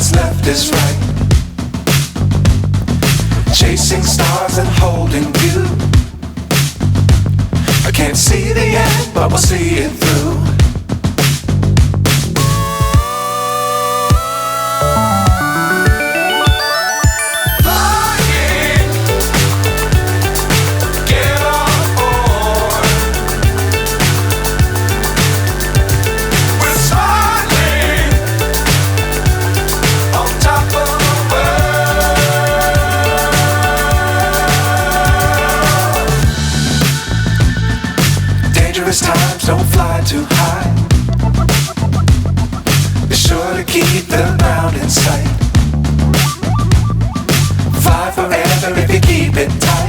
what's left is right. Chasing stars and holding you. I can't see the end, but we'll see it through. Times don't fly too high. Be sure to keep the ground in sight. Fly forever if you keep it tight.